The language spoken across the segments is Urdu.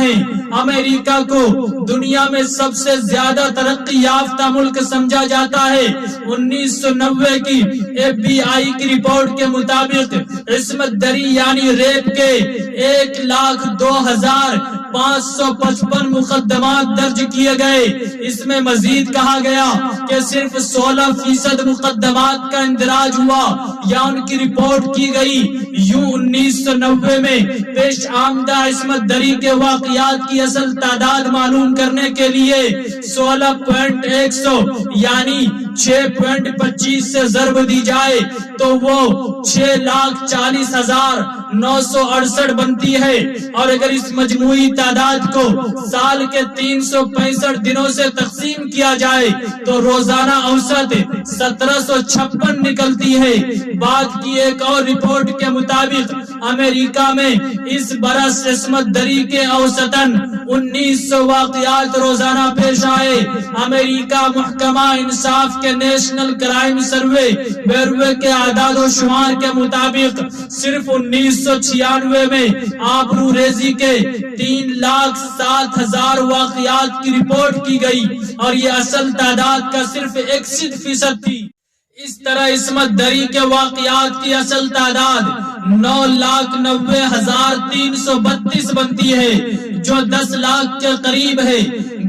ہیں۔ امریکہ کو دنیا میں سب سے زیادہ ترقی یافتہ ملک سمجھا جاتا ہے۔ 1990 کی FBI کی رپورٹ کے مطابق عصمت دری یعنی ریپ کے 1,02,555 مقدمات درج کیے گئے۔ اس میں مزید کہا گیا کہ صرف 16% مقدمات کا اندراج ہوا یا ان کی رپورٹ کی گئی۔ یوں 1990 میں پیش آمدہ عصمت دری کے واقعات کی اصل تعداد معلوم کرنے کے لیے 16.100 یعنی 6.25 سے ضرب دی جائے تو وہ 6,40,968 بنتی ہے، اور اگر اس مجموعی تعداد کو سال کے 365 دنوں سے تقسیم کیا جائے تو روزانہ اوسط 1756 نکلتی ہے۔ بعد کی ایک اور رپورٹ کے مطابق امریکہ میں اس برس عصمت دری کے اوسطاً 1900 واقعات روزانہ پیش آئے۔ امریکہ محکمہ انصاف کے نیشنل کرائم سروے بیروے کے اعداد و شمار کے مطابق صرف 1996 میں آبرو ریزی کے 3,07,000 واقعات کی رپورٹ کی گئی، اور یہ اصل تعداد کا صرف 61% تھی۔ اس طرح عصمت دری کے واقعات کی اصل تعداد 9,90,332 بنتی ہے، جو 10 لاکھ کے قریب ہے۔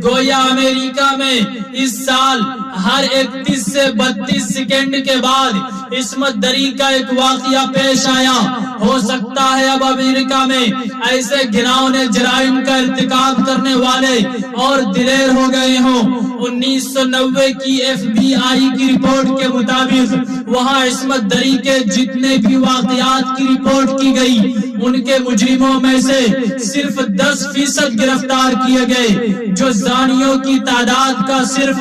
گویا امریکہ میں اس سال ہر 31 سے 32 سیکنڈ کے بعد عصمت دری کا ایک واقعہ پیش آیا۔ ہو سکتا ہے اب امریکہ میں ایسے گھناؤنے جرائم کا ارتکاب کرنے والے اور دلیر ہو گئے ہوں۔ 1990 کی FBI کی رپورٹ کے مطابق وہاں عصمت دری کے جتنے بھی واقعات کی رپورٹ کی گئی ان کے مجرموں میں سے صرف 10% گرفتار کیے گئے، جو زانیوں کی تعداد کا صرف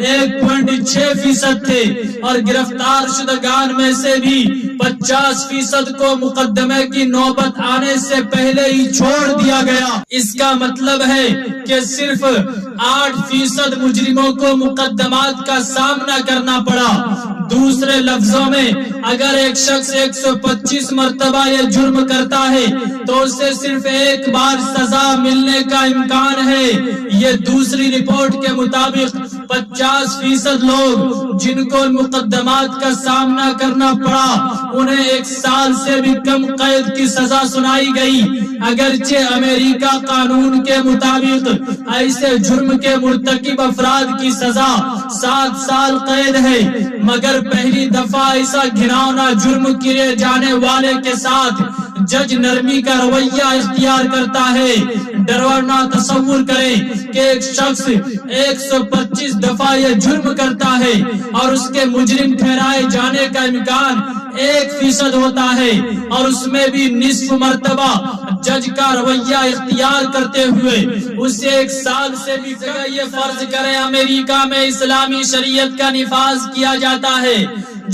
1.6% تھے، اور گرفتار شدگان میں سے بھی 50% کو مقدمے کی نوبت آنے سے پہلے ہی چھوڑ دیا گیا۔ اس کا مطلب ہے کہ صرف 8% مجرموں کو مقدمات کا سامنا کرنا پڑا۔ دوسرے لفظوں میں اگر ایک شخص 125 مرتبہ یہ جرم کرتا ہے تو اسے صرف ایک بار سزا ملنے کا امکان ہے۔ یہ دوسری رپورٹ کے مطابق 50% لوگ جن کو مقدمات کا سامنا کرنا پڑا انہیں 1 سال سے بھی کم قید کی سزا سنائی گئی۔ اگرچہ امریکہ قانون کے مطابق ایسے جرم کے مرتکب افراد کی سزا 7 سال قید ہے، مگر پہلی دفعہ ایسا گھناؤنا جرم کیے جانے والے کے ساتھ جج نرمی کا رویہ اختیار کرتا ہے۔ ڈراونا تصور کریں کہ ایک شخص 125 دفعہ یہ جرم کرتا ہے اور اس کے مجرم ٹھہرائے جانے کا امکان 1% ہوتا ہے، اور اس میں بھی نصف مرتبہ جج کا رویہ اختیار کرتے ہوئے اسے 1 سال سے بھی یہ فرض کریں امریکہ میں اسلامی شریعت کا نفاذ کیا جاتا ہے۔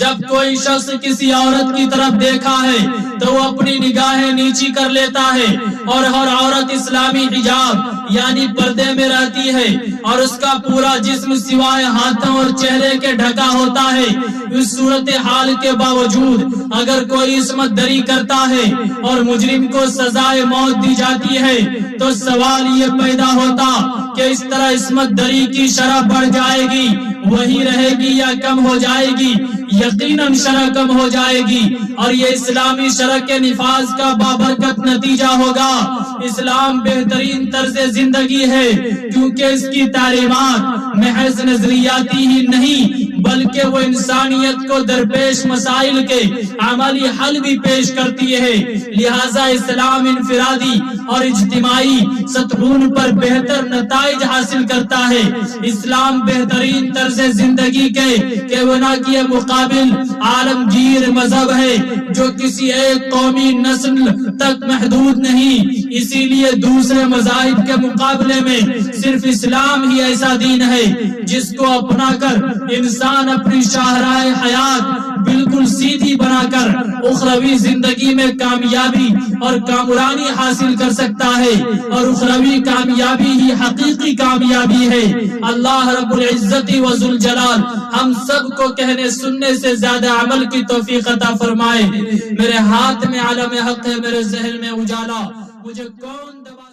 جب کوئی شخص کسی عورت کی طرف دیکھا ہے تو وہ اپنی نگاہیں نیچی کر لیتا ہے، اور ہر عورت اسلامی حجاب یعنی پردے میں رہتی ہے، اور اس کا پورا جسم سوائے ہاتھوں اور چہرے کے ڈھکا ہوتا ہے۔ اس صورتحال کے باوجود اگر کوئی عصمت دری کرتا ہے اور مجرم کو سزائے موت دی جاتی ہے تو سوال یہ پیدا ہوتا کہ اس طرح عصمت دری کی شرح بڑھ جائے گی، وہی رہے گی یا کم ہو جائے گی؟ یقیناً شرح کم ہو جائے گی، اور یہ اسلامی شرح کے نفاذ کا بابرکت نتیجہ ہوگا۔ اسلام بہترین طرز زندگی ہے کیونکہ اس کی تعلیمات محض نظریاتی ہی نہیں بلکہ وہ انسانیت کو درپیش مسائل کے عملی حل بھی پیش کرتی ہے۔ لہذا اسلام انفرادی اور اجتماعی سطحوں پر بہتر نتائج حاصل کرتا ہے۔ اسلام بہترین طرز زندگی کے نہ کیے مقابل عالمگیر مذہب ہے جو کسی ایک قومی نسل تک محدود نہیں۔ اسی لیے دوسرے مذاہب کے مقابلے میں صرف اسلام ہی ایسا دین ہے جس کو اپنا کر انسان اپنی شاہراہ حیات بالکل سیدھی بنا کر اخروی زندگی میں کامیابی اور کامرانی حاصل کر سکتا ہے، اور اخروی کامیابی ہی حقیقی کامیابی ہے۔ اللہ رب العزت و ذوالجلال ہم سب کو کہنے سننے سے زیادہ عمل کی توفیق عطا فرمائے۔ میرے ہاتھ میں علم حق ہے، میرے ذہن میں اجالا، مجھے کون دبا